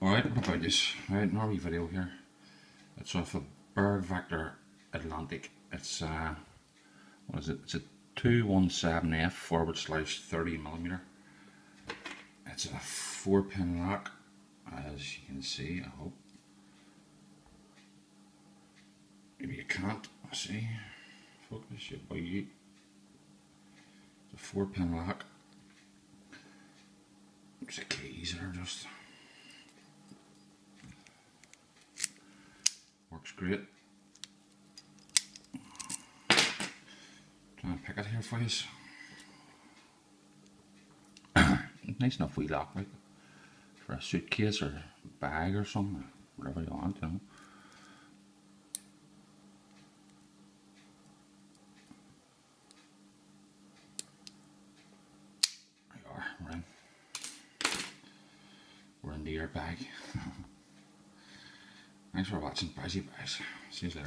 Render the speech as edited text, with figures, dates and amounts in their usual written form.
Alright, what about this? Right, another video here. It's off a Burg-Wachter Atlantic. It's what is it? It's a 217F /30mm. It's a 4-pin lock, as you can see, I hope. Maybe you can't, see. Focus your boy. It's a 4-pin lock. The keys are just works great. Trying to pick it here for you. Nice enough wee lock, right? For a suitcase or bag or something, whatever you want, you know. There you are, we're in the airbag. Thanks for watching, bye, see you later.